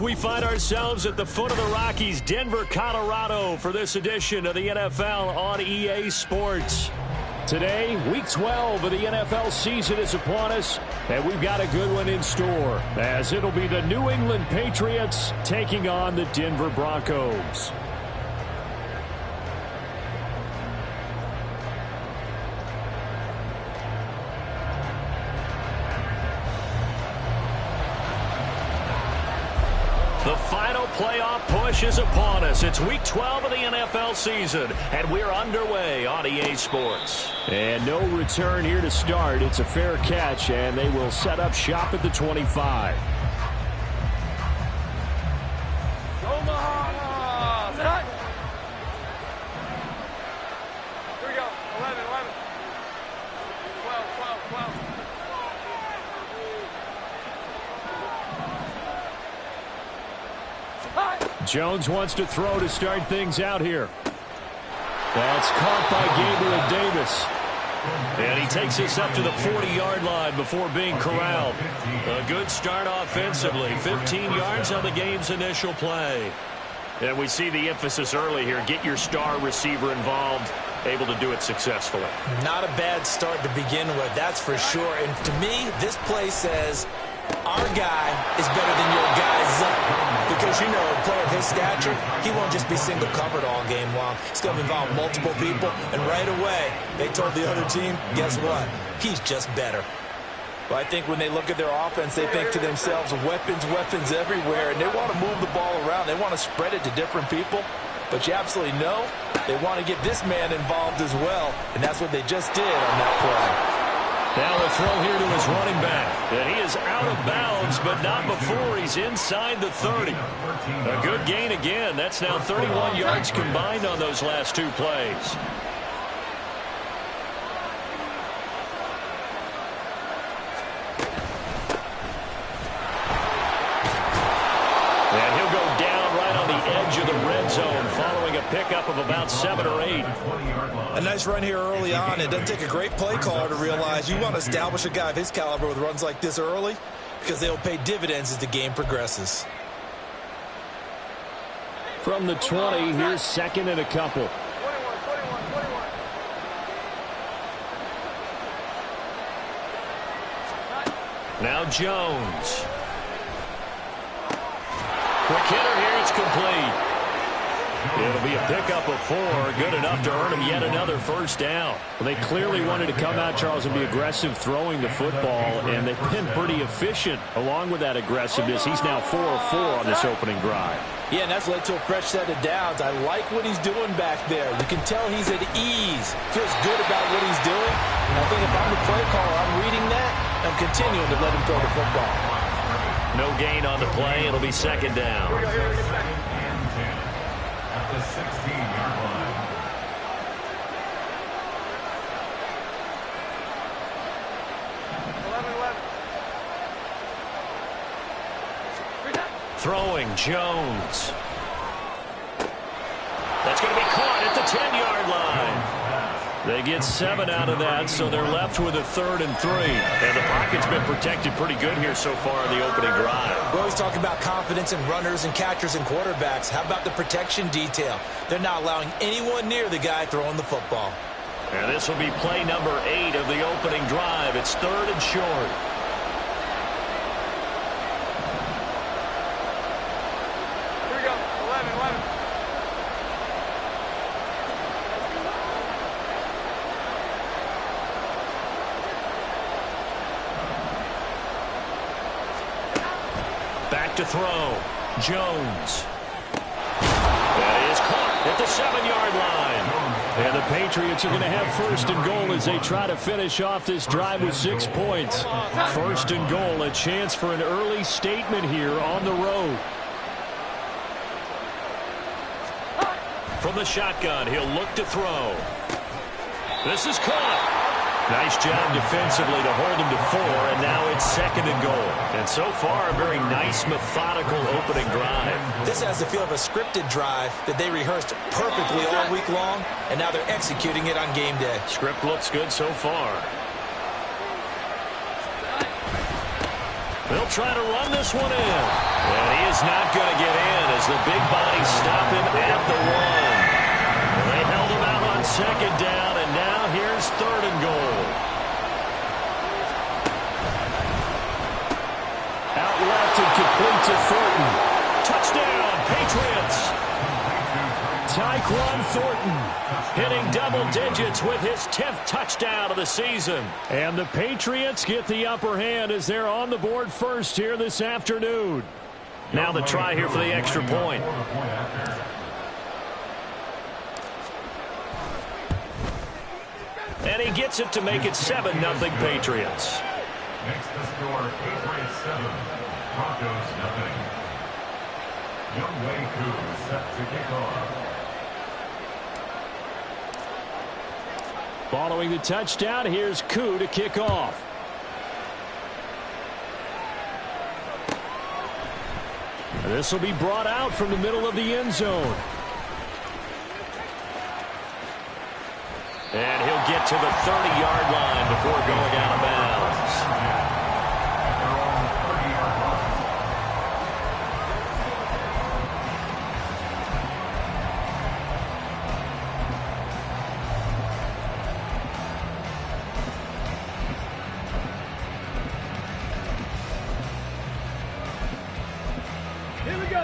We find ourselves at the foot of the Rockies, Denver, Colorado, for this edition of the NFL on EA Sports. Today, Week 12 of the NFL season is upon us, and we've got a good one in store, as it'll be the New England Patriots taking on the Denver Broncos. The final playoff push is upon us. It's Week 12 of the NFL season, and we're underway on EA Sports. And no return here to start. It's a fair catch, and they will set up shop at the 25. Here we go. 11, 12, 12. Jones wants to throw to start things out here. That's caught by Gabriel Davis. And he takes us up to the 40-yard line before being corralled. A good start offensively. 15 yards on the game's initial play. And we see the emphasis early here. Get your star receiver involved. Able to do it successfully. Not a bad start to begin with, that's for sure. And to me, this play says our guy is better than your guy's up. Because, you know, a player of his stature, he won't just be single covered all game long. It's going to involve multiple people. And right away, they told the other team, guess what? He's just better. Well, I think when they look at their offense, they think to themselves, weapons everywhere. And they want to move the ball around. They want to spread it to different people. But you absolutely know they want to get this man involved as well. And that's what they just did on that play. Now the throw here to his running back. And he is out of bounds, but not before he's inside the 30. A good gain again. That's now 31 yards combined on those last two plays. And he'll go down right on the edge of the red zone following a pickup of about 7 or 8. A nice run here early on. It doesn't take a great play caller to realize you want to establish a guy of his caliber with runs like this early because they'll pay dividends as the game progresses. From the 20, here's second and a couple. 21. Now Jones. Quick hitter here, it's complete. It'll be a pickup of 4, good enough to earn him yet another first down. Well, they clearly wanted to come out, Charles, and be aggressive throwing the football, and they've been pretty efficient along with that aggressiveness. He's now 4 of 4 on this opening drive. Yeah, and that's led to a fresh set of downs. I like what he's doing back there. You can tell he's at ease. Feels good about what he's doing. And I think if I'm the play caller, I'm reading that. I'm continuing to let him throw the football. No gain on the play. It'll be second down. At the 16-yard line. Throwing Jones. That's going to be caught at the 10-yard line. They get 7 out of that, so they're left with a 3rd and 3. And the pocket's been protected pretty good here so far in the opening drive. We always talk about confidence in runners and catchers and quarterbacks. How about the protection detail? They're not allowing anyone near the guy throwing the football. And this will be play number 8 of the opening drive. It's 3rd and short. Here we go. 11. Back to throw. Jones. That is caught at the 7-yard line. And the Patriots are going to have 1st and goal as they try to finish off this drive with 6 points. 1st and goal, a chance for an early statement here on the road. From the shotgun, he'll look to throw. This is caught. Nice job defensively to hold him to 4, and now it's 2nd and goal. And so far, a very nice, methodical opening drive. This has the feel of a scripted drive that they rehearsed perfectly all week long, and now they're executing it on game day. Script looks good so far. They'll try to run this one in. And he is not going to get in as the big bodies stop him at the 1. They held him out on second down, and now here's 3rd and goal. Out left and complete to Thornton. Touchdown, Patriots. Tyquan Thornton hitting double digits with his 10th touchdown of the season. And the Patriots get the upper hand as they're on the board first here this afternoon. Now the try here for the extra point. And he gets it to make it 7-0 Patriots. Makes the score Patriots 7, Broncos 0. Younghoe Koo set to kick off. Following the touchdown, here's Koo to kick off. This will be brought out from the middle of the end zone. And he'll get to the 30-yard line before going out of bounds.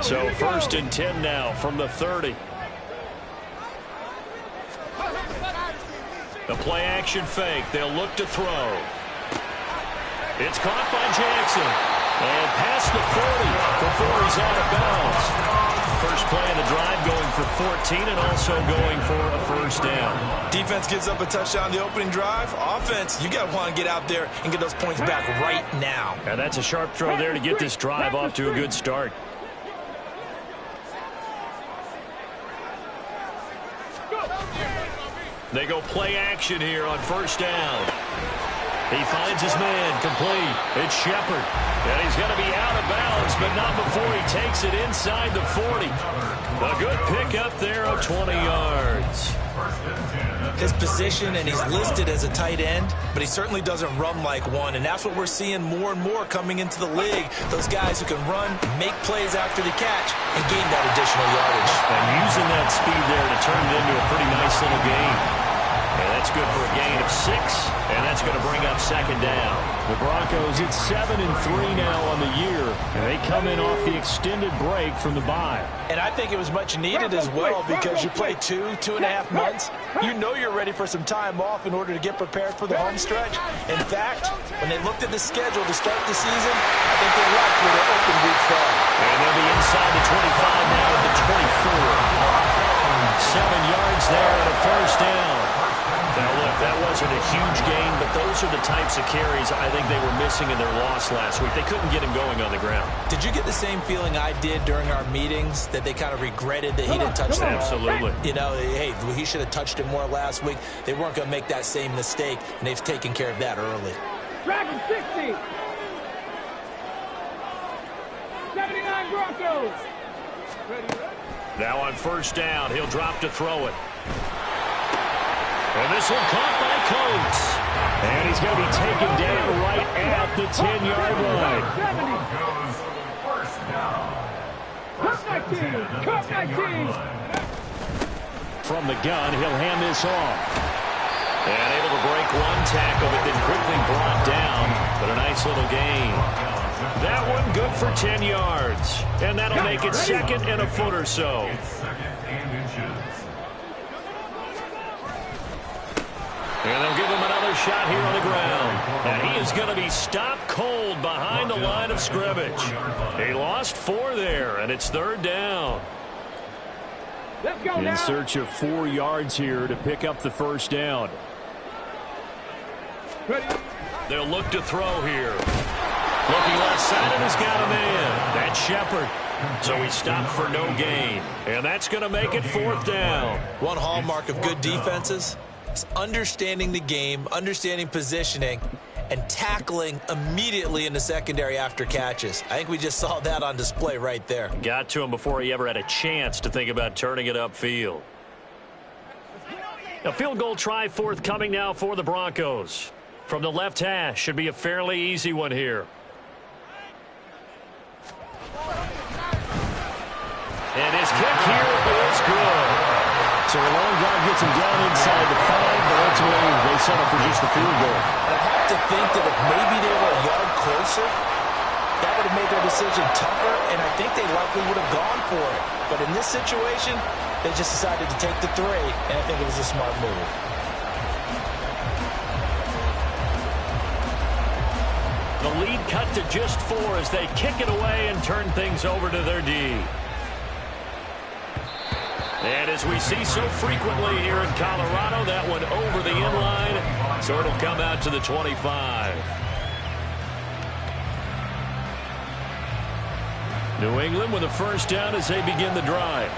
So 1st and 10 now from the 30. The play action fake. They'll look to throw. It's caught by Jackson. And past the 40 before he's out of bounds. First play of the drive going for 14 and also going for a first down. Defense gives up a touchdown the opening drive. Offense, you got to want to get out there and get those points back right now. And that's a sharp throw there to get this drive off to a good start. They go play action here on first down. He finds his man complete. It's Shepard. And he's going to be out of bounds, but not before he takes it inside the 40. A good pickup there of 20 yards. His position, and he's listed as a tight end, but he certainly doesn't run like one, and that's what we're seeing more and more coming into the league. Those guys who can run, make plays after the catch, and gain that additional yardage. And using that speed there to turn it into a pretty nice little game. And that's good for a gain of 6, and that's going to bring up second down. The Broncos, it's 7-3 now on the year, and they come in off the extended break from the bye. And I think it was much needed as well because you play 2.5 months. You know you're ready for some time off in order to get prepared for the home stretch. In fact, when they looked at the schedule to start the season, I think they liked where their open week fell. And they'll be inside the 25 now at the 24. 7 yards there and a first down. Now, look, that wasn't a huge gain, but those are the types of carries I think they were missing in their loss last week. They couldn't get him going on the ground. Did you get the same feeling I did during our meetings, that they kind of regretted that he didn't touch them? Absolutely. You know, hey, he should have touched it more last week. They weren't going to make that same mistake, and they've taken care of that early. Dragon 60. 79 Broncos. Now on first down, he'll drop to throw it. And this one caught by Coates. And he's going to be taken down right at the 10-yard line. Cut 19. From the gun, he'll hand this off. And able to break one tackle, but then quickly brought down. But a nice little gain. That one good for 10 yards. And that'll make it 2nd and a foot or so. And they'll give him another shot here on the ground. And he is going to be stopped cold behind the line of scrimmage. He lost 4 there, and it's 3rd down. Let's go In search of 4 yards here to pick up the first down. They'll look to throw here. Looking left side, and has got a man. That's Shepard. So he stopped for no gain. And that's going to make it 4th down. One hallmark of good defenses is understanding the game, understanding positioning, and tackling immediately in the secondary after catches. I think we just saw that on display right there. Got to him before he ever had a chance to think about turning it upfield. A field goal try forthcoming now for the Broncos. From the left hash, should be a fairly easy one here. And his kick here is good. So a long drive gets him down inside the 5, but ultimately they settle for just the field goal. And I have to think that if maybe they were a yard closer, that would have made their decision tougher, and I think they likely would have gone for it. But in this situation, they just decided to take the 3, and I think it was a smart move. The lead cut to just 4 as they kick it away and turn things over to their D. And as we see so frequently here in Colorado, that one over the inline, so it'll come out to the 25. New England with a first down as they begin the drive.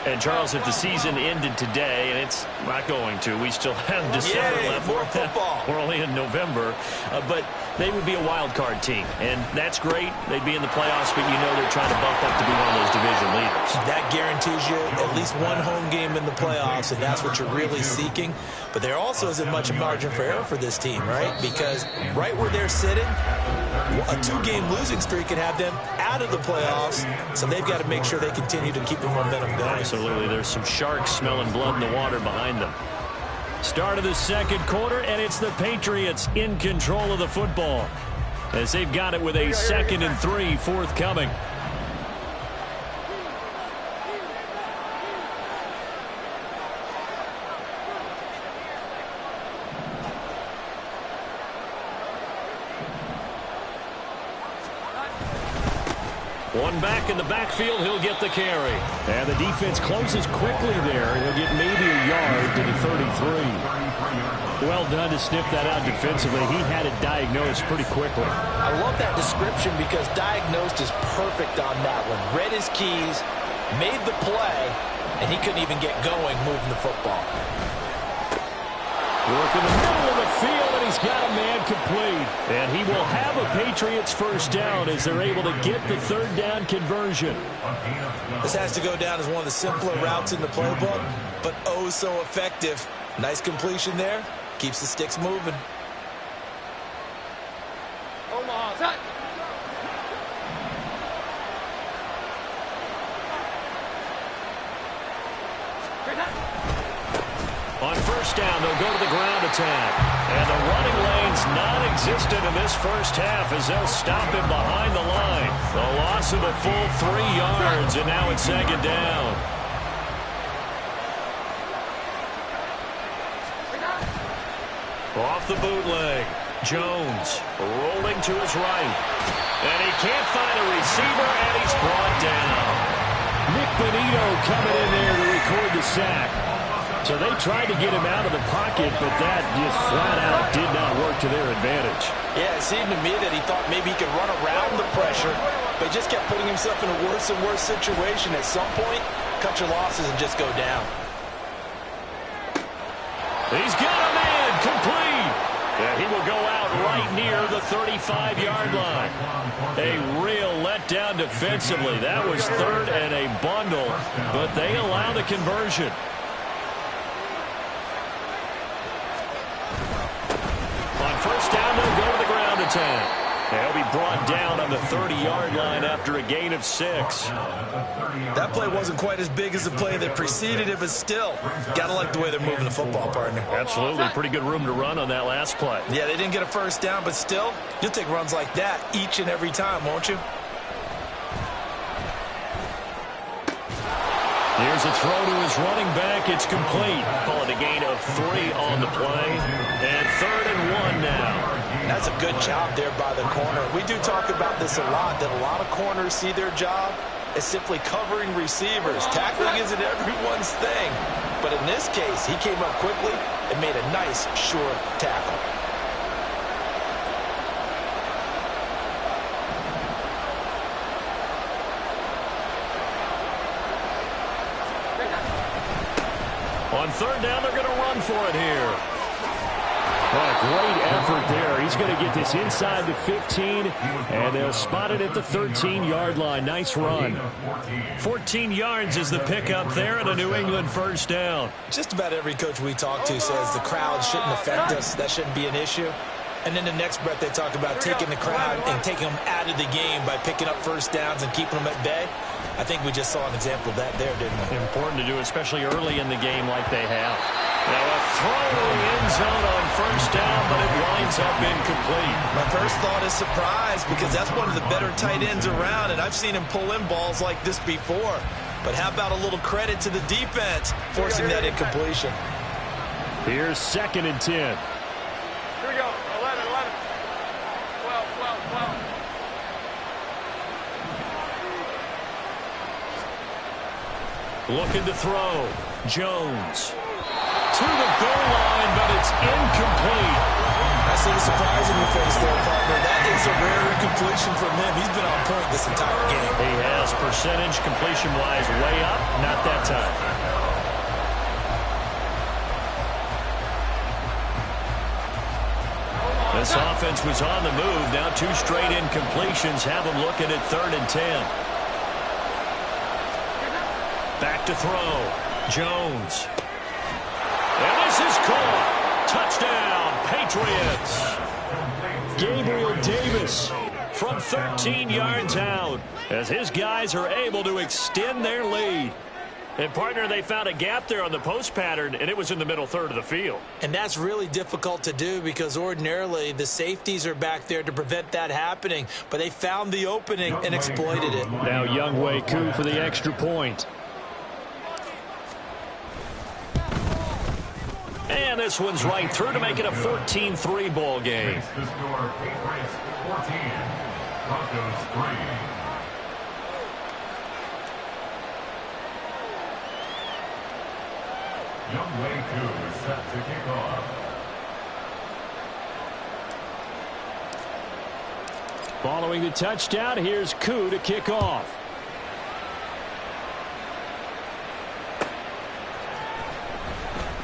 And, Charles, if the season ended today, and it's not going to, we still have December left. More football. We're only in November. But they would be a wild card team. And that's great. They'd be in the playoffs, but you know they're trying to bump up to be one of those division leaders. That guarantees you at least one home game in the playoffs, and that's what you're really seeking. But there also isn't much margin for error for this team, right? Because right where they're sitting, a 2-game losing streak could have them out of the playoffs, so they've got to make sure they continue to keep the momentum going. Absolutely. There's some sharks smelling blood in the water behind them. Start of the second quarter, and it's the Patriots in control of the football as they've got it with a 2nd and 3 forthcoming. One back in the backfield, he'll get the carry. And the defense closes quickly there. He'll get maybe a yard to the 33. Well done to sniff that out defensively. He had it diagnosed pretty quickly. I love that description because diagnosed is perfect on that one. Read his keys, made the play, and he couldn't even get going moving the football. Work in the middle of the field, and he's got a man complete. And he will have a Patriots first down as they're able to get the 3rd down conversion. This has to go down as one of the simpler routes in the playbook, but oh so effective. Nice completion there. Keeps the sticks moving. Omaha, set. On first down, they'll go to the ground attack. And the running lane's non-existent in this first half as they'll stop him behind the line. The loss of a full 3 yards, and now it's 2nd down. Off the bootleg. Jones rolling to his right. And he can't find a receiver, and he's brought down. Nick Bonito coming in there to record the sack. So they tried to get him out of the pocket, but that just flat out did not work to their advantage. Yeah, it seemed to me that he thought maybe he could run around the pressure, but he just kept putting himself in a worse and worse situation. At some point, cut your losses and just go down. He's got a man complete. And he will go out right near the 35-yard line. A real letdown defensively. That was 3rd and a bundle, but they allow the conversion. On first down, they'll go to the ground attack. They'll be brought down on the 30-yard line after a gain of 6. That play wasn't quite as big as the play that preceded it, but still, gotta like the way they're moving the football, partner. Absolutely. Pretty good room to run on that last play. Yeah, they didn't get a first down, but still, you'll take runs like that each and every time, won't you? Here's a throw to his running back. It's complete. Call it a gain of 3 on the play. And 3rd and 1 now. That's a good job there by the corner. We do talk about this a lot, that a lot of corners see their job as simply covering receivers. Tackling isn't everyone's thing. But in this case, he came up quickly and made a nice, sure tackle. On 3rd down, they're going to run for it here. What a great effort there. He's going to get this inside the 15, and they'll spot it at the 13-yard line. Nice run. 14 yards is the pickup there, and a New England first down. Just about every coach we talk to says the crowd shouldn't affect us. That shouldn't be an issue. And then the next breath they talk about taking the crowd and taking them out of the game by picking up first downs and keeping them at bay. I think we just saw an example of that there, didn't we? Important to do, especially early in the game like they have. Now a throw in the end zone on first down, but it winds up incomplete. My first thought is surprise, because that's one of the better tight ends around, and I've seen him pull in balls like this before. But how about a little credit to the defense forcing that incompletion? Here's 2nd and 10. Here we go. 11, 11. 12, 12, 12. Looking to throw. Jones. To the goal line, but it's incomplete. I see the surprise in your face there, partner. That is a rare incompletion from him. He's been on point this entire game. He has percentage completion-wise way up. Not that time. This offense was on the move. Now 2 straight incompletions have them looking at 3rd and 10. Back to throw. Jones. And this is caught. Touchdown, Patriots. Gabriel Davis from 13 yards out as his guys are able to extend their lead. And, partner, they found a gap there on the post pattern, and it was in the middle third of the field. And that's really difficult to do because ordinarily the safeties are back there to prevent that happening. But they found the opening and exploited it. Now Younghoe Koo for the extra point. And this one's right through to make it a 14-3 ball game. The score, Patriots 14, Broncos 3. Younghoe Koo is set to kick off. Following the touchdown, here's Koo to kick off.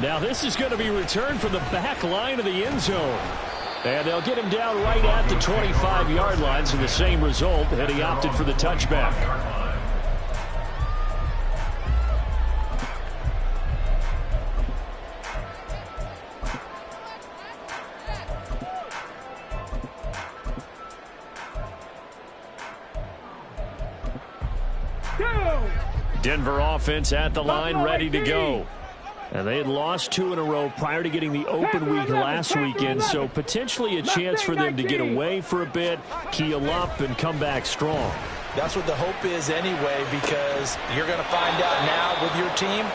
Now this is going to be returned from the back line of the end zone. And they'll get him down right at the 25-yard line, so the same result, and he opted for the touchback. Denver offense at the line, ready to go. And they had lost 2 in a row prior to getting the open week last weekend, so potentially a chance for them to get away for a bit, keel up, and come back strong. That's what the hope is anyway, because you're going to find out now with your team,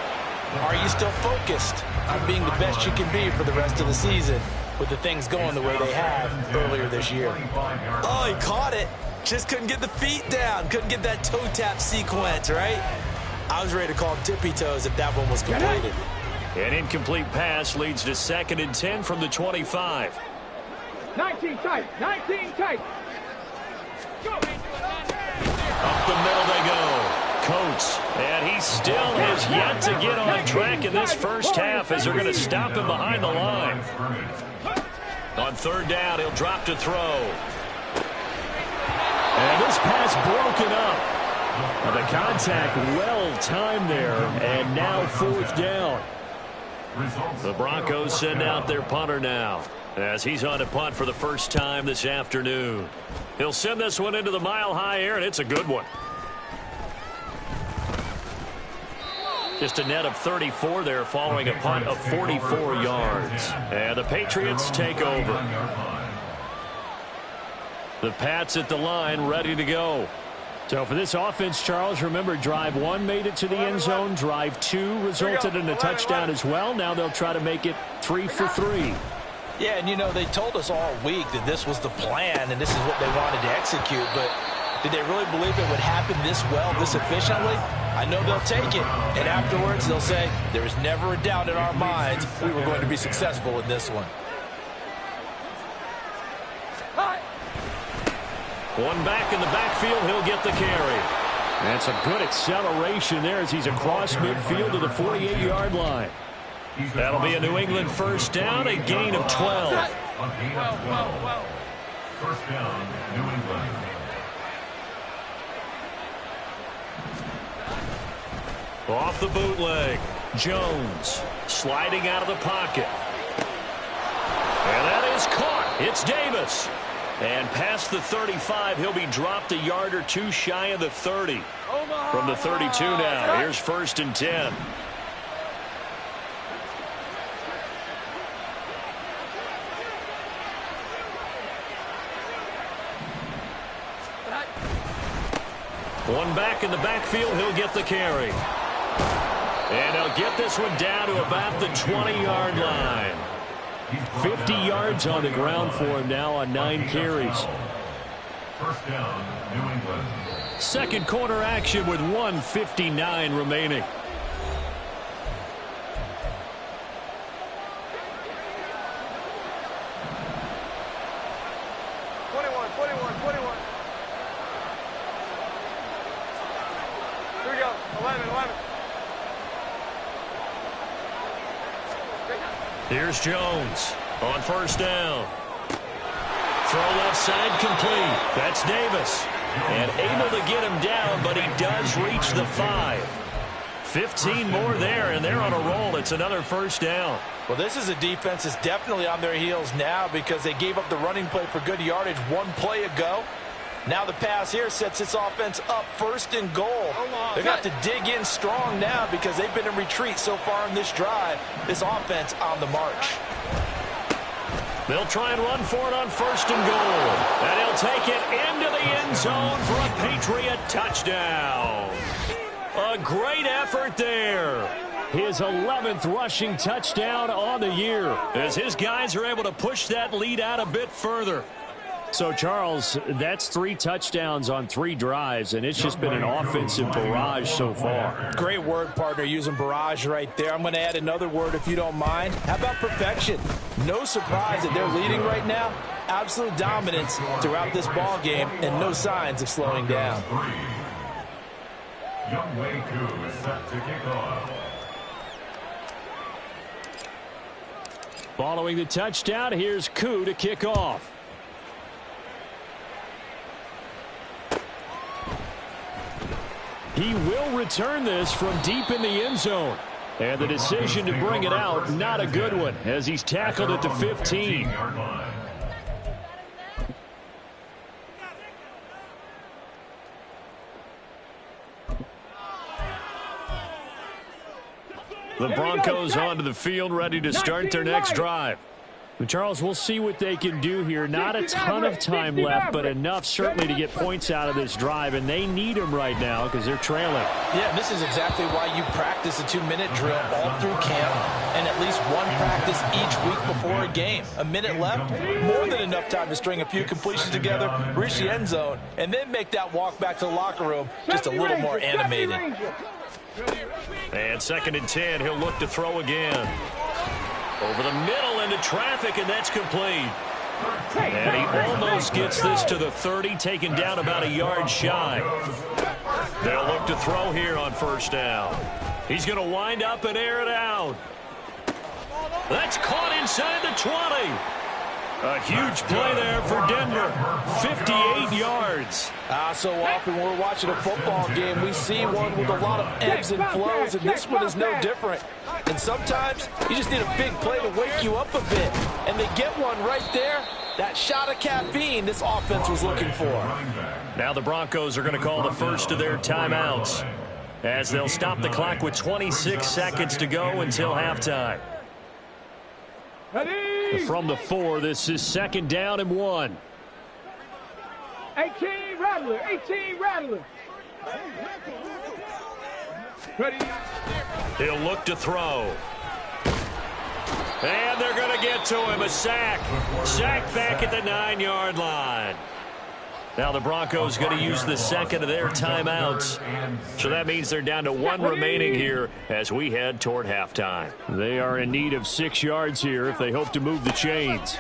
are you still focused on being the best you can be for the rest of the season with the things going the way they have earlier this year? Oh, he caught it. Just couldn't get the feet down. Couldn't get that toe tap sequence, right? I was ready to call him tippy toes if that one was completed. An incomplete pass leads to 2nd and 10 from the 25. 19 tight. 19 tight. Go. Up the middle they go. Coates, and he still has yet to get on track in this first half as they're going to stop him behind the line. On 3rd down, he'll drop to throw. And this pass broken up. The contact well timed there, and now 4th down. The Broncos send out their punter now as he's on to punt for the first time this afternoon. He'll send this one into the mile-high air, and it's a good one. Just a net of 34 there following a punt of 44 yards. And the Patriots take over. The Pats at the line, ready to go. So for this offense, Charles, remember, drive 1 made it to the end zone. Drive 2 resulted in a touchdown as well. Now they'll try to make it 3 for 3. Yeah, and you know, they told us all week that this was the plan and this is what they wanted to execute. But did they really believe it would happen this well, this efficiently? I know they'll take it. And afterwards, they'll say, there was never a doubt in our minds we were going to be successful in this one. One back in the backfield, he'll get the carry. That's a good acceleration there as he's across midfield to the 48-yard line. That'll be a New England first down, a gain of 12. A gain of 12. First down, New England. Off the bootleg, Jones sliding out of the pocket. And that is caught. It's Davis. And past the 35, he'll be dropped a yard or two shy of the 30. From the 32 now, here's 1st and 10. One back in the backfield, he'll get the carry. And he'll get this one down to about the 20-yard line. 50 yards on the ground for him now on 9 carries. First down, New England. Second quarter action with 1:59 remaining. Here's Jones on 1st down. Throw left side complete. That's Davis. And able to get him down, but he does reach the 5. 15 more there, and they're on a roll. It's another 1st down. Well, this is a defense that's definitely on their heels now because they gave up the running play for good yardage one play ago. Now the pass here sets this offense up 1st and goal. They're going to have to dig in strong now because they've been in retreat so far in this drive. This offense on the march. They'll try and run for it on 1st and goal. And he'll take it into the end zone for a Patriot touchdown. A great effort there. His 11th rushing touchdown on the year as his guys are able to push that lead out a bit further. So, Charles, that's 3 touchdowns on 3 drives, and it's just been an offensive barrage so far. Great word, partner, using barrage right there. I'm going to add another word if you don't mind. How about perfection? No surprise that they're leading right now. Absolute dominance throughout this ball game and no signs of slowing down. Younghoe Koo is set to kick off. Following the touchdown, here's Koo to kick off. He will return this from deep in the end zone. And the decision to bring it out, not a good one, as he's tackled at the 15. The Broncos onto the field, ready to start their next drive. But Charles, we'll see what they can do here. Not a ton of time left, but enough certainly to get points out of this drive, and they need them right now because they're trailing. Yeah, this is exactly why you practice a 2-minute drill all through camp and at least one practice each week before a game. A minute left, more than enough time to string a few completions together, reach the end zone, and then make that walk back to the locker room just a little more animated. And 2nd and 10, he'll look to throw again. Over the middle into traffic, and that's complete. And he almost gets this to the 30, taken down about a yard shy. They'll look to throw here on 1st down. He's going to wind up and air it out. That's caught inside the 20. A huge play there for Denver. 58 yards. So often when we're watching a football game, we see one with a lot of ebbs and flows, and this one is no different. And sometimes you just need a big play to wake you up a bit. And they get one right there. That shot of caffeine this offense was looking for. Now the Broncos are going to call the first of their timeouts as they'll stop the clock with 26 seconds to go until halftime. From the 4, this is 2nd down and 1. 18 Rattler, 18 Rattler. Ready. He'll look to throw. And they're going to get to him. A sack. Sack back at the 9-yard line. Now the Broncos going to use the second of their timeouts. So that means they're down to 1 remaining here as we head toward halftime. They are in need of 6 yards here if they hope to move the chains.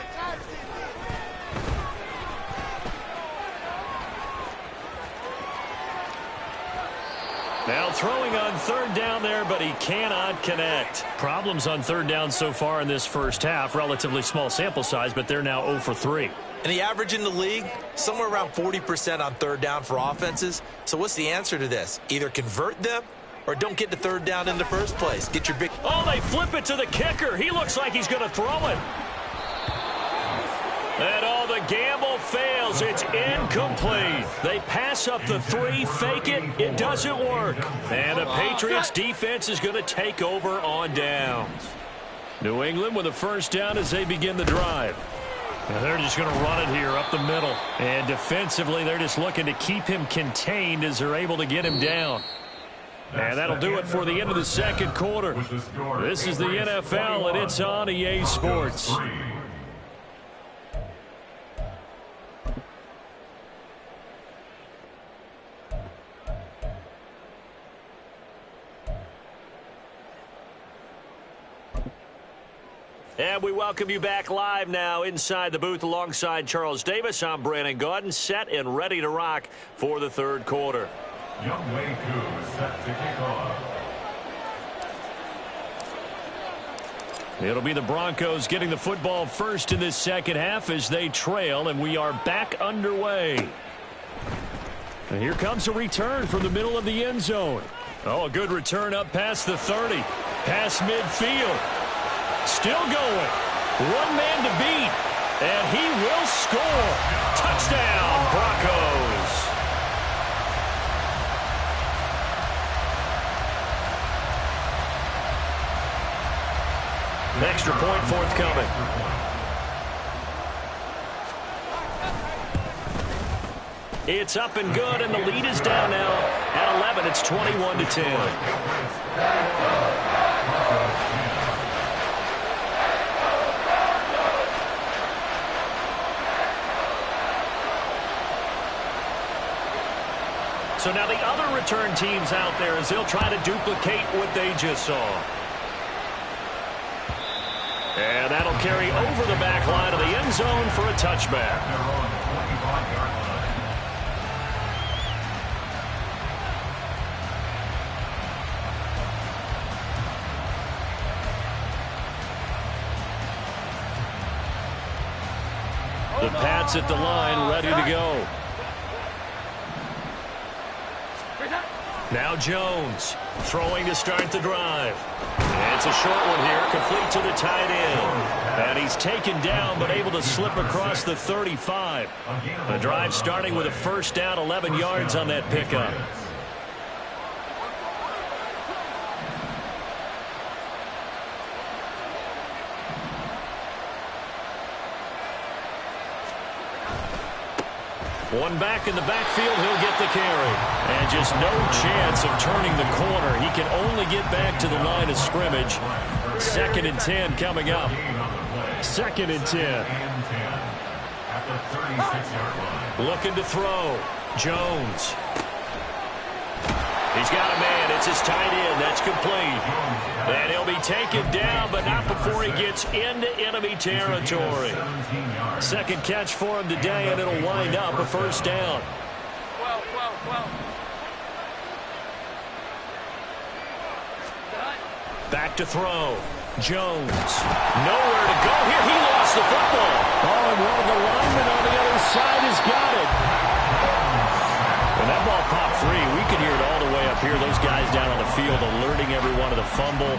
Now throwing on 3rd down there, but he cannot connect. Problems on 3rd down so far in this first half. Relatively small sample size, but they're now 0 for 3. And the average in the league, somewhere around 40% on 3rd down for offenses. So what's the answer to this? Either convert them or don't get to 3rd down in the first place. Get your big... Oh, they flip it to the kicker. He looks like he's going to throw it. And all the gamble fails. It's incomplete. They pass up the 3, fake it. It doesn't work. And the Patriots defense is going to take over on downs. New England with a first down as they begin the drive. And they're just going to run it here up the middle. And defensively, they're just looking to keep him contained as they're able to get him down. And that'll do it for the end of the second quarter. This is the NFL, and it's on EA Sports. And we welcome you back live now inside the booth alongside Charles Davis. I'm Brandon Gaudin, set and ready to rock for the third quarter. Younghoe Koo is set to kick off. It'll be the Broncos getting the football first in this second half as they trail, and we are back underway. And here comes a return from the middle of the end zone. Oh, a good return up past the 30. Past midfield. Still going. One man to beat. And he will score. Touchdown, Broncos. Extra point forthcoming. It's up and good, and the lead is down now at 11. It's 21-10. So now the other return teams out there as they'll try to duplicate what they just saw. And that'll carry over the back line of the end zone for a touchback. The Pats at the line, ready to go. Now Jones throwing to start the drive. It's a short one here, complete to the tight end. And he's taken down but able to slip across the 35. The drive starting with a first down, 11 yards on that pickup. One back in the backfield, he'll get the carry. And just no chance of turning the corner. He can only get back to the line of scrimmage. 2nd and 10 coming up. 2nd and 10. Looking to throw. Jones. He's got a man. It's his tight end. That's complete. And he'll be taken down, but not before he gets into enemy territory. Second catch for him today, and it'll wind up a first down. Back to throw. Jones. Nowhere to go here. He lost the football. Oh, and one of the linemen on the other side has got it. When that ball popped free, we could hear it all the way up here. Those guys down on the field alerting everyone of the fumble.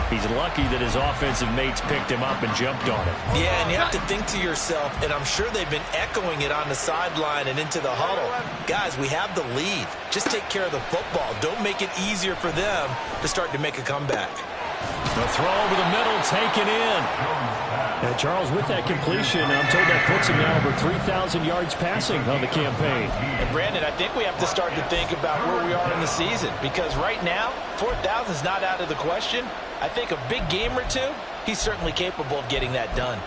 He's lucky that his offensive mates picked him up and jumped on it. Yeah, and you have to think to yourself, and I'm sure they've been echoing it on the sideline and into the huddle. Guys, we have the lead. Just take care of the football. Don't make it easier for them to start to make a comeback. The throw over the middle, taken in. And Charles, with that completion, I'm told that puts him now over 3,000 yards passing on the campaign. And Brandon, I think we have to start to think about where we are in the season, because right now, 4,000 is not out of the question. I think a big game or two, he's certainly capable of getting that done.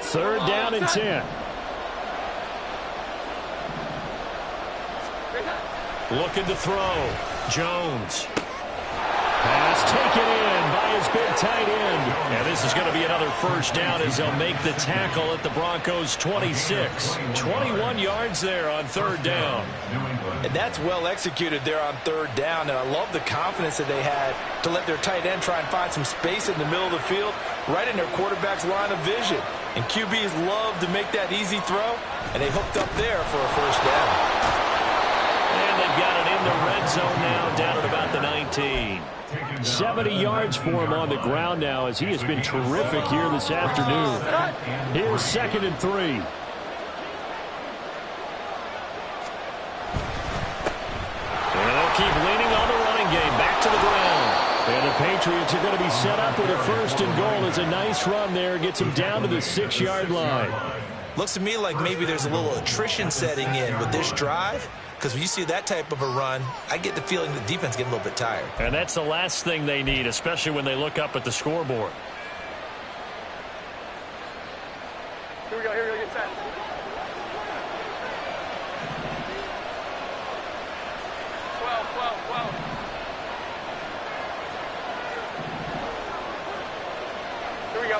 Third down and 10. Looking to throw. Jones. Pass taken in by his big tight end. And this is going to be another first down as they'll make the tackle at the Broncos' 26. 21 yards there on third down. And that's well executed there on third down. And I love the confidence that they had to let their tight end try and find some space in the middle of the field, right in their quarterback's line of vision. And QBs love to make that easy throw, and they hooked up there for a first down. And they've got it in the red zone now, down at about the 19. 70 yards for him on the ground now, as he has been terrific here this afternoon. Here's 2nd and 3. And they'll keep leaning on the running game. Back to the ground. And the Patriots are going to be set up with a 1st and goal. It's a nice run there. Gets him down to the 6-yard line. Looks to me like maybe there's a little attrition setting in with this drive. Because when you see that type of a run, I get the feeling the defense getting a little bit tired. And that's the last thing they need, especially when they look up at the scoreboard. Here we go, get set. Here we go.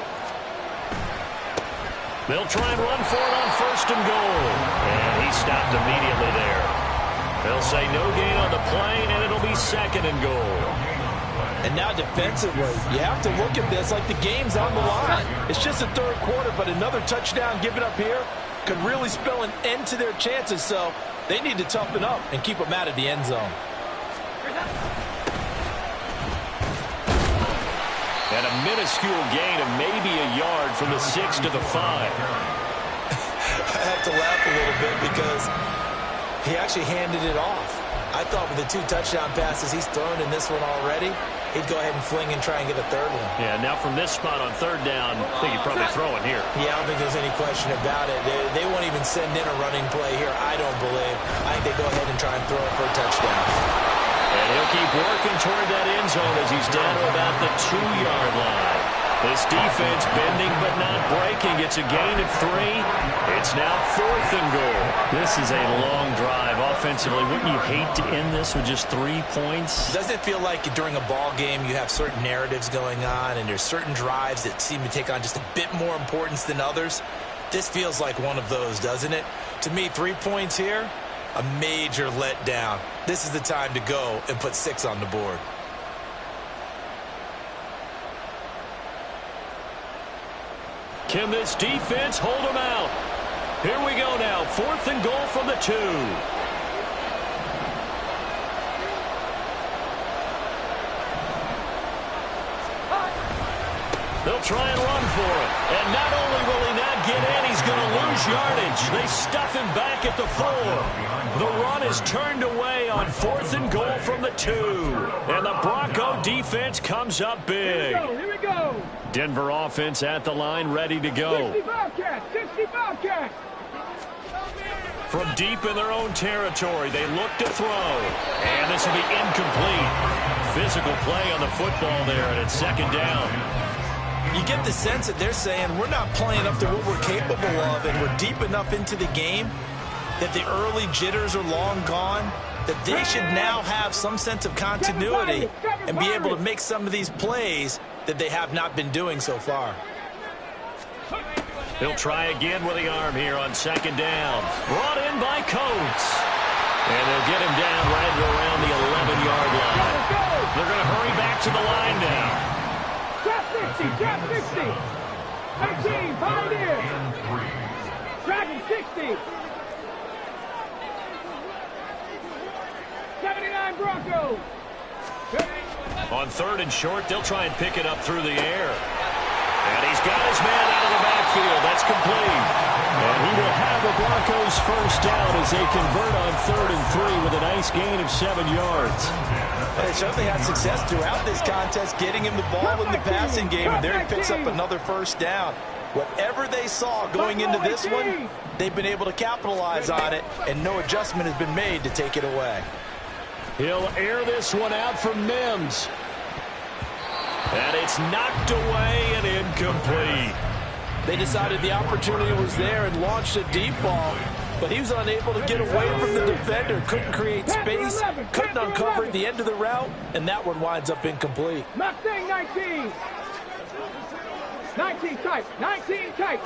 They'll try and run for it on 1st and goal. And he stopped immediately there. They'll say no gain on the play, and it'll be 2nd and goal. And now defensively, you have to look at this like the game's on the line. It's just the 3rd quarter, but another touchdown given up here could really spell an end to their chances. So they need to toughen up and keep them out of the end zone. And a minuscule gain of maybe a yard from the 6 to the 5. I have to laugh a little bit because he actually handed it off. I thought with the 2 touchdown passes he's thrown in this one already, he'd go ahead and fling and try and get a 3rd one. Yeah, now from this spot on 3rd down, I think he'd probably throw it here. Yeah, I don't think there's any question about it. They won't even send in a running play here, I don't believe. I think they go ahead and try and throw it for a touchdown. And he'll keep working toward that end zone as he's down to about the 2-yard line. This defense bending but not breaking. It's a gain of 3. It's now 4th and goal. This is a long drive offensively. Wouldn't you hate to end this with just 3 points? Doesn't it feel like during a ball game you have certain narratives going on and there's certain drives that seem to take on just a bit more importance than others? This feels like one of those, doesn't it? To me, 3 points here, a major letdown. This is the time to go and put 6 on the board. Can this defense hold them out? Here we go now. 4th and goal from the 2. They'll try and run for it. And not only will he not get in, he's going to lose yardage. They stuff him back at the 4. The run is turned away on 4th and goal from the 2. And the Bronco defense comes up big. Here we go. Denver offense at the line, ready to go. 60 Bobcats, 60 Bobcats. From deep in their own territory, they look to throw. And this will be incomplete. Physical play on the football there, and it's 2nd down. You get the sense that they're saying we're not playing up to what we're capable of, and we're deep enough into the game that the early jitters are long gone, that they should now have some sense of continuity and be able to make some of these plays that they have not been doing so far. He'll try again with the arm here on 2nd down. Brought in by Coates. And they'll get him down right around the 11-yard line. They're going to hurry back to the line now. Trap 60. 18, Pioneer. Dragon 60. 79 Broncos. On 3rd and short, they'll try and pick it up through the air. And he's got his man out of the backfield. That's complete. And he will have the Broncos 1st down as they convert on 3rd and 3 with a nice gain of 7 yards. They certainly had success throughout this contest getting him the ball in the passing game, and there he picks up another 1st down. Whatever they saw going into this one, they've been able to capitalize on it, and no adjustment has been made to take it away. He'll air this one out for Mims. And it's knocked away and incomplete. They decided the opportunity was there and launched a deep ball, but he was unable to get away from the defender, couldn't create space, couldn't uncover at the end of the route, and that one winds up incomplete. Mustang 19. 19 tight. 19 tight.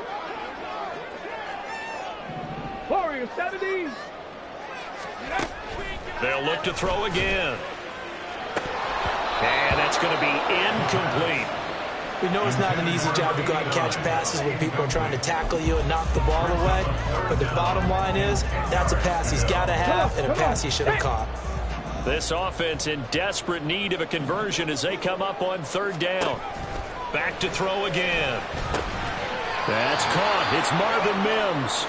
Warriors 70. They'll look to throw again. And that's going to be incomplete. We know it's not an easy job to go out and catch passes when people are trying to tackle you and knock the ball away. But the bottom line is, that's a pass he's got to have and a pass he should have caught. This offense in desperate need of a conversion as they come up on third down. Back to throw again. That's caught. It's Marvin Mims.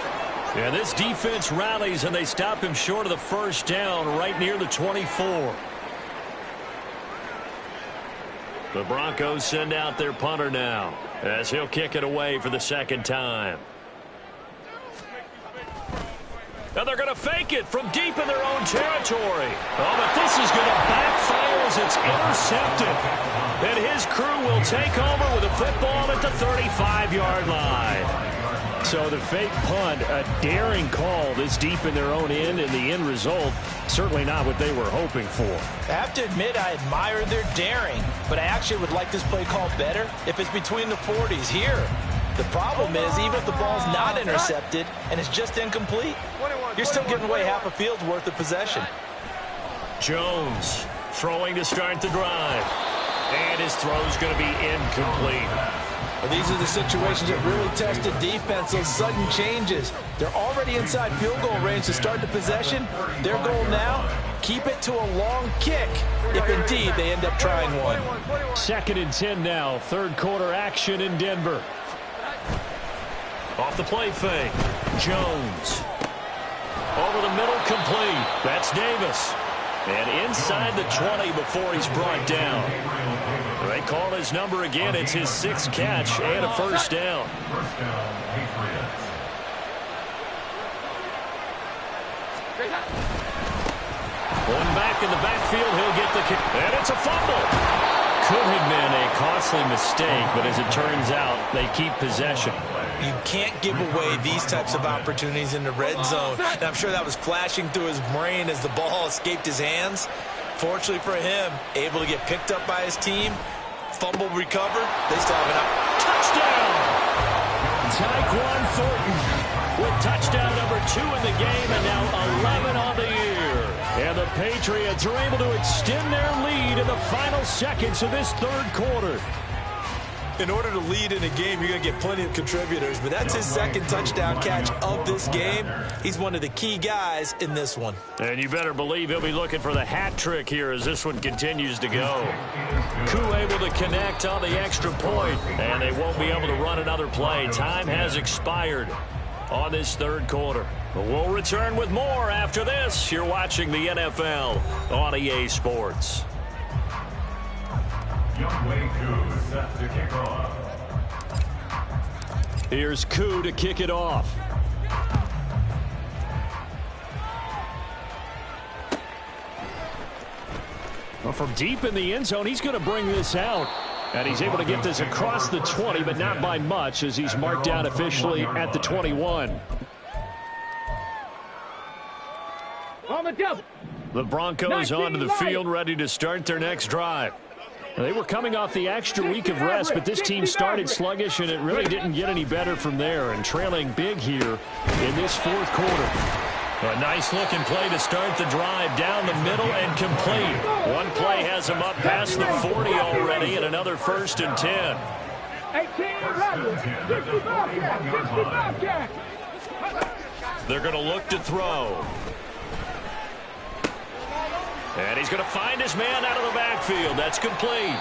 Yeah, this defense rallies, and they stop him short of the first down right near the 24. The Broncos send out their punter now as he'll kick it away for the second time. And they're going to fake it from deep in their own territory. Oh, but this is going to backfire as it's intercepted. And his crew will take over with a football at the 35-yard line. So the fake punt, a daring call this deep in their own end, and the end result, certainly not what they were hoping for. I have to admit, I admire their daring, but I actually would like this play called better if it's between the 40s here. The problem is, even if the ball's not intercepted and it's just incomplete, you're still giving away half a field's worth of possession. Jones throwing to start the drive. And his throw's going to be incomplete. Well, these are the situations that really test the defense, those sudden changes. They're already inside field goal range to start the possession. Their goal now, keep it to a long kick, if indeed they end up trying one. 2nd and 10 now, third quarter action in Denver. Off the play fake, Jones. Over the middle, complete. That's Davis. And inside the 20 before he's brought down. They call his number again. It's his 6th catch and a first down. One back in the backfield, he'll get the kick. And it's a fumble. Could have been a costly mistake, but as it turns out, they keep possession. You can't give away these types of opportunities in the red zone. And I'm sure that was flashing through his brain as the ball escaped his hands. Fortunately for him, able to get picked up by his team, fumble recovered, they still have an out. Touchdown! Tyquan Thornton with touchdown number 2 in the game, and now 11 on the year. And the Patriots are able to extend their lead in the final seconds of this third quarter. In order to lead in a game, you're going to get plenty of contributors, but that's his 2nd touchdown catch of this game. He's one of the key guys in this one. And you better believe he'll be looking for the hat trick here as this one continues to go. Koo able to connect on the extra point, and they won't be able to run another play. Time has expired on this third quarter. But we'll return with more after this. You're watching the NFL on EA Sports. Younghoe Koo set to kick off. Here's Koo to kick it off. Well, from deep in the end zone, he's going to bring this out. And he's able to get this across the 20, but not by much, as he's marked down officially at the 21. The Broncos onto the field, ready to start their next drive. They were coming off the extra week of rest, but this team started sluggish, and it really didn't get any better from there, and trailing big here in this fourth quarter. A nice-looking play to start the drive down the middle and complete. One play has him up past the 40 already, and another 1st and 10. 18, they're going to look to throw. And he's going to find his man out of the backfield. That's complete.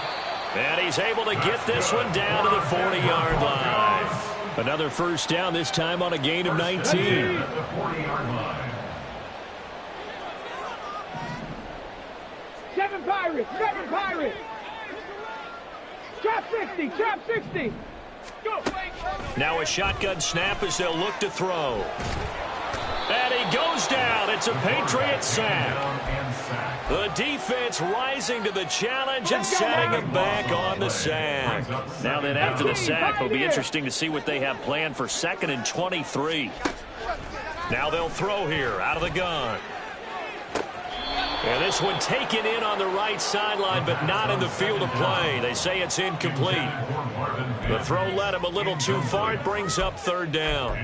And he's able to get this one down to the 40-yard line. Another first down, this time on a gain of 19. 7 Pirates, 7 Pirates. Trap 60, trap 60. Go. Now a shotgun snap as they'll look to throw. And he goes down. It's a Patriot sack. The defense rising to the challenge and setting him back on the sack. Now then, after the sack, it'll be interesting to see what they have planned for 2nd and 23. Now they'll throw here out of the gun. And this one taken in on the right sideline, but not in the field of play. They say it's incomplete. The throw led him a little too far. It brings up 3rd down.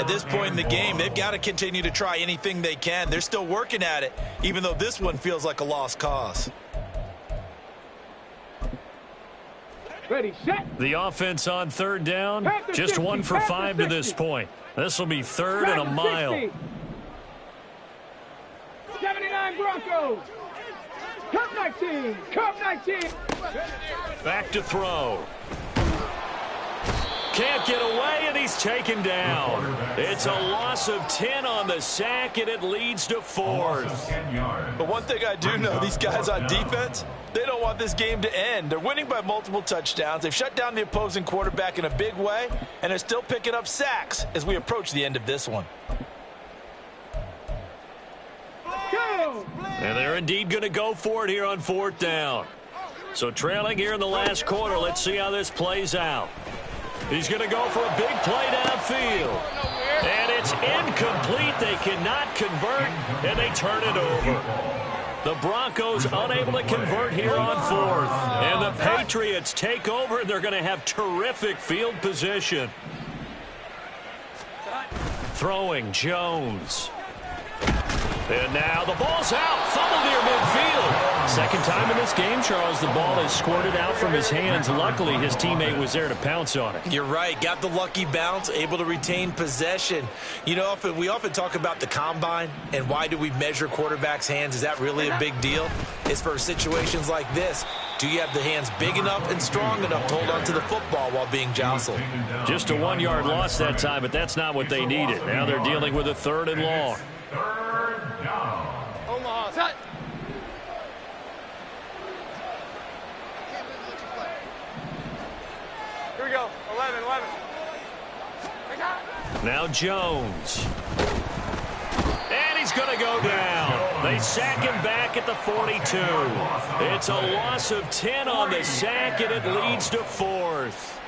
At this point in the game, they've got to continue to try anything they can. They're still working at it, even though this one feels like a lost cause. Ready, set. The offense on third down, Panther just 60, 1 for Panther 5 to this 60. point. This will be third and a mile. 60. 79 Broncos. Cup 19. Cup 19. Back to throw. Can't get away, and he's taken down. It's a loss of 10 on the sack, and it leads to fourth. But one thing I do know, these guys on defense, they don't want this game to end. They're winning by multiple touchdowns. They've shut down the opposing quarterback in a big way, and they're still picking up sacks as we approach the end of this one. Go. And they're indeed going to go for it here on fourth down. So trailing here in the last quarter, let's see how this plays out. He's going to go for a big play downfield. And it's incomplete. They cannot convert, and they turn it over. The Broncos unable to convert here on fourth. And the Patriots take over, and they're going to have terrific field position. Throwing Jones. And now the ball's out. Fumble near midfield. Second time in this game, Charles, the ball is squirted out from his hands. Luckily, his teammate was there to pounce on it. You're right. Got the lucky bounce, able to retain possession. You know, we often talk about the combine and why do we measure quarterbacks' hands. Is that really a big deal? It's for situations like this. Do you have the hands big enough and strong enough to hold on to the football while being jostled? Just a 1-yard loss that time, but that's not what they needed. Now they're dealing with a third and long. Third down. Omaha, set. Here we go. 11. Now Jones. And he's going to go down. They sack him back at the 42. It's a loss of 10 on the sack, and it leads to fourth.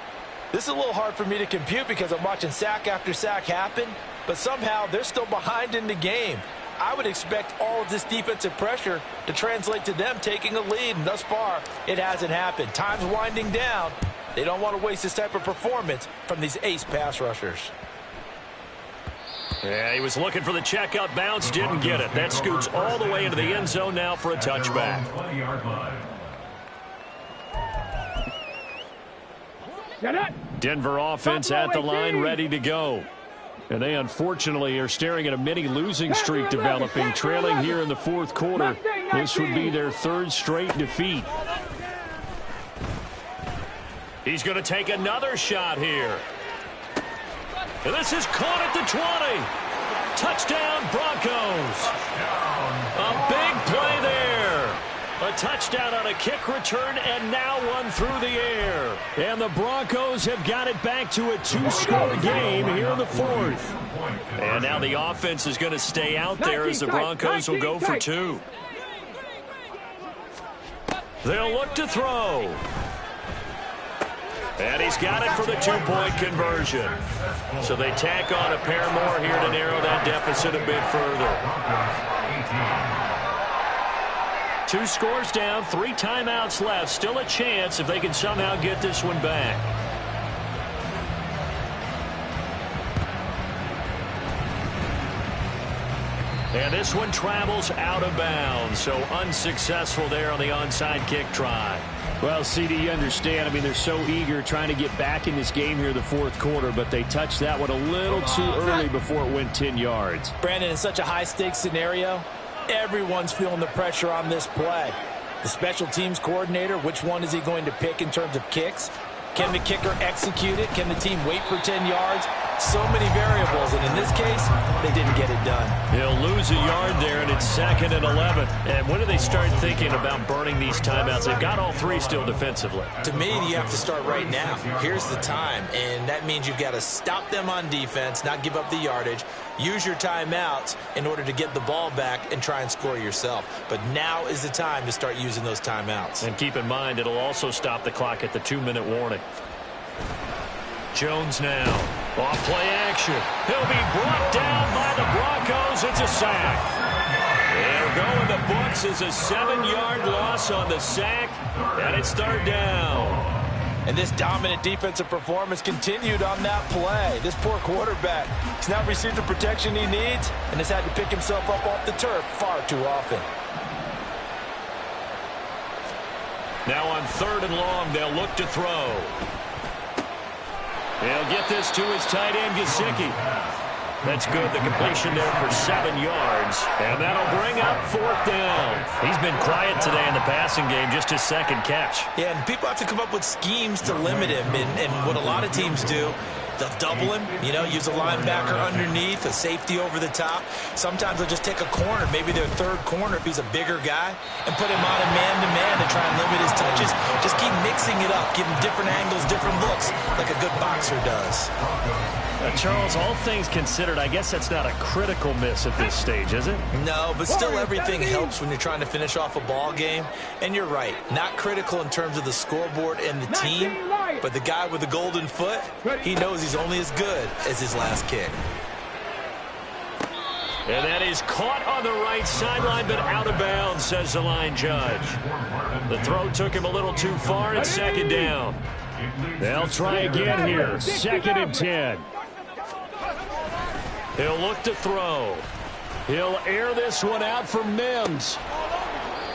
This is a little hard for me to compute because I'm watching sack after sack happen, but somehow they're still behind in the game. I would expect all of this defensive pressure to translate to them taking a lead, and thus far, it hasn't happened. Time's winding down. They don't want to waste this type of performance from these ace pass rushers. Yeah, he was looking for the checkout bounce, didn't get it. That scoots all the way into the end zone now for a touchback. 20-yard line. Set up. Denver offense at the line, ready to go. And they unfortunately are staring at a mini losing streak developing, trailing here in the fourth quarter. This would be their third straight defeat. He's going to take another shot here. And this is caught at the 20. Touchdown, Broncos. A big play there. A touchdown on a kick return, and now one through the air. And the Broncos have got it back to a 2-score game here in the fourth. And now the offense is going to stay out there as the Broncos will go for 2. They'll look to throw. And he's got it for the 2-point conversion. So they tack on a pair more here to narrow that deficit a bit further. 2 scores down, 3 timeouts left. Still a chance if they can somehow get this one back. And this one travels out of bounds, so unsuccessful there on the onside kick try. Well, CD, you understand. I mean, they're so eager trying to get back in this game here in the fourth quarter, but they touched that one a little too early before it went 10 yards. Brandon, in such a high-stakes scenario, everyone's feeling the pressure on this play. The special teams coordinator, which one is he going to pick in terms of kicks? Can the kicker execute it? Can the team wait for 10 yards? So many variables, and in this case, they didn't get it done. He'll lose a yard there, and it's 2nd and 11. And when do they start thinking about burning these timeouts? They've got all 3 still defensively. To me, you have to start right now. Here's the time, and that means you've got to stop them on defense, not give up the yardage, use your timeouts in order to get the ball back and try and score yourself. But now is the time to start using those timeouts. And keep in mind, it'll also stop the clock at the 2-minute warning. Jones now. Off play action. He'll be brought down by the Broncos. It's a sack. They'll go in the books as a 7-yard loss on the sack, and it's 3rd down. And this dominant defensive performance continued on that play. This poor quarterback has not received the protection he needs and has had to pick himself up off the turf far too often. Now on 3rd and long, they'll look to throw. He'll get this to his tight end, Gesicki. That's good. The completion there for 7 yards. And that'll bring up 4th down. He's been quiet today in the passing game, just his 2nd catch. Yeah, and people have to come up with schemes to limit him. And what a lot of teams do, they'll double him, use a linebacker underneath, a safety over the top. Sometimes they'll just take a corner, maybe their 3rd corner if he's a bigger guy, and put him on a man-to-man to try and limit his touches. Just keep mixing it up, give him different angles, different looks, like a good boxer does. Charles, all things considered, I guess that's not a critical miss at this stage, is it? No, but still everything helps when you're trying to finish off a ball game. And you're right, not critical in terms of the scoreboard and the team, but the guy with the golden foot, he knows he's only as good as his last kick. And that is caught on the right sideline, but out of bounds, says the line judge. The throw took him a little too far, and 2nd down. They'll try again here, 2nd and 10. He'll look to throw. He'll air this one out for Mims.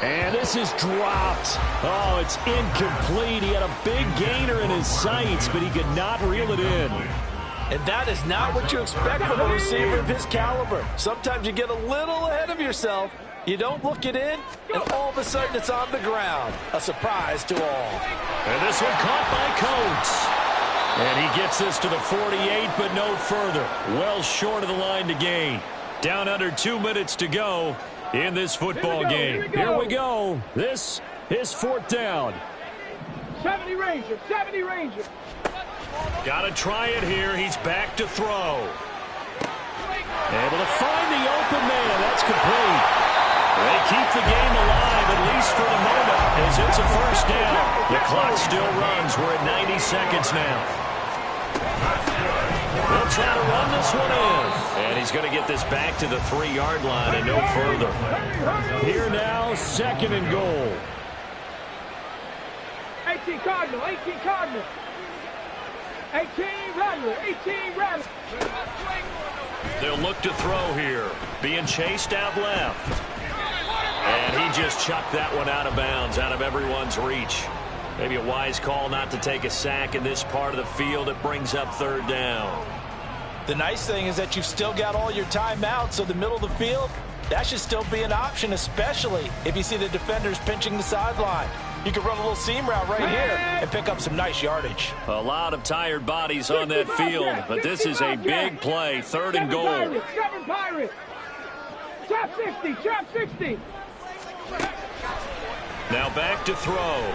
And this is dropped. Oh, it's incomplete. He had a big gainer in his sights, but he could not reel it in. And that is not what you expect from a receiver of his caliber. Sometimes you get a little ahead of yourself. You don't look it in, and all of a sudden it's on the ground. A surprise to all. And this one caught by Coates. And he gets this to the 48, but no further. Well short of the line to gain. Down under 2 minutes to go in this football game. Here we go. This is 4th down. 70 Ranger, 70 Ranger. Got to try it here. He's back to throw. Able to find the open man. That's complete. They keep the game alive, at least for the moment, as it's a 1st down. The clock still runs. We're at 90 seconds now. They'll try to run this one in. And he's going to get this back to the 3-yard line and no further. Here now, 2nd and goal. 18 Cardinal, 18 Cardinal. 18 Rattler, 18 Rattler. They'll look to throw here. Being chased out left. And he just chucked that one out of bounds, out of everyone's reach. Maybe a wise call not to take a sack in this part of the field. It brings up 3rd down. The nice thing is that you've still got all your timeouts, so the middle of the field, that should still be an option, especially if you see the defenders pinching the sideline. You can run a little seam route right here and pick up some nice yardage. A lot of tired bodies on that field, but this is a big play. 3rd and goal. 7 Pirates. Trap 60, trap 60. Now back to throw.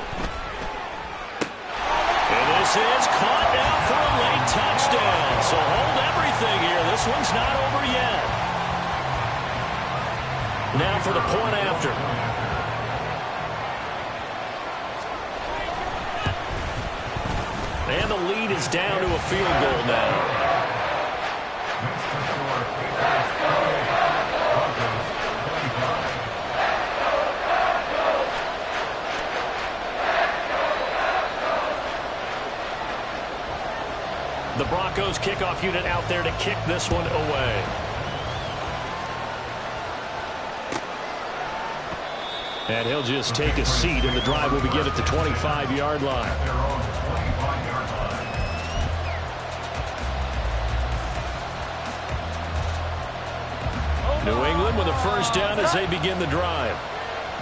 And this is caught now for a late touchdown. So hold everything here. This one's not over yet. Now for the point after. And the lead is down to a field goal now. The Broncos kickoff unit out there to kick this one away. And he'll just take a seat, and the drive will begin at the 25-yard line. New England with a 1st down as they begin the drive.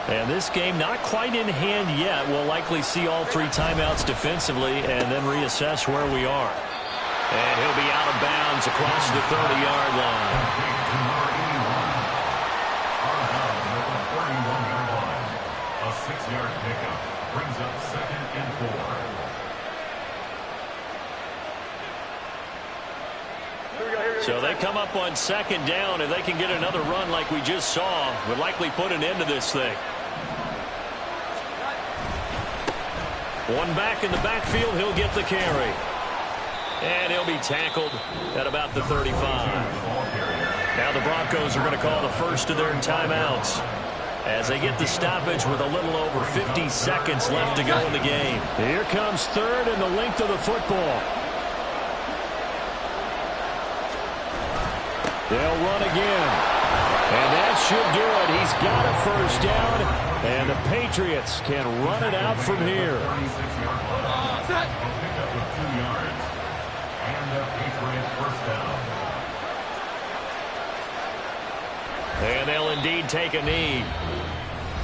And this game not quite in hand yet. We'll likely see all 3 timeouts defensively and then reassess where we are. And he'll be out of bounds across the 30-yard line. A 6-yard pickup brings up 2nd and 4. So they come up on 2nd down, and they can get another run like we just saw. Would likely put an end to this thing. One back in the backfield, he'll get the carry. And he'll be tackled at about the 35. Now the Broncos are going to call the first of their timeouts as they get the stoppage with a little over 50 seconds left to go in the game. Here comes 3rd and the length of the football. They'll run again. And that should do it. He's got a 1st down. And the Patriots can run it out from here. 36-yard line. Picked up with 2 yards. And the Patriots first down. And they'll indeed take a knee.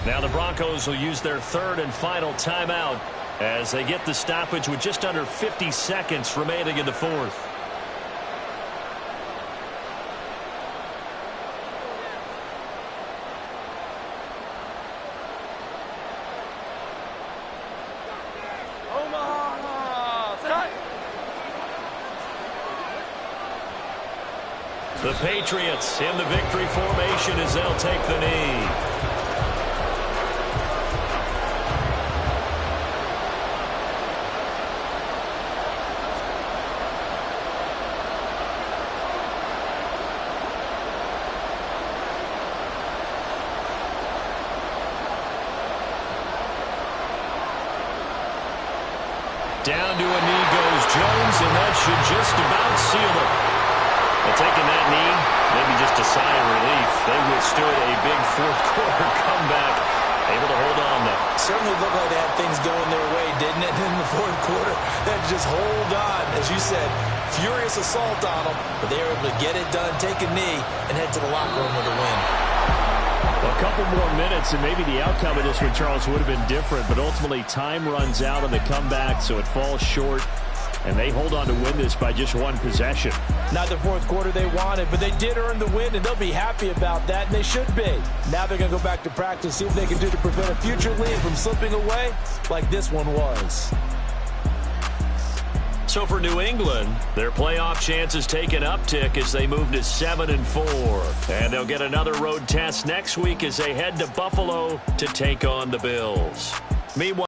Now the Broncos will use their third and final timeout as they get the stoppage with just under 50 seconds remaining in the fourth. The Patriots in the victory formation as they'll take the knee. Down to a knee goes Jones, and that should just about seal it. And taking that knee, maybe just a sigh of relief. They withstood a big fourth-quarter comeback, able to hold on, though. Certainly looked like they had things going their way, didn't it, in the fourth quarter? They had to just hold on, as you said, furious assault on them, but they were able to get it done, take a knee, and head to the locker room with a win. A couple more minutes, and maybe the outcome of this one, Charles, would have been different, but ultimately time runs out on the comeback, so it falls short, and they hold on to win this by just one possession. Not the fourth quarter they wanted, but they did earn the win, and they'll be happy about that, and they should be. Now they're going to go back to practice, see what they can do to prevent a future lead from slipping away like this one was. So for New England, their playoff chances take an uptick as they move to 7-4. And they'll get another road test next week as they head to Buffalo to take on the Bills. Meanwhile,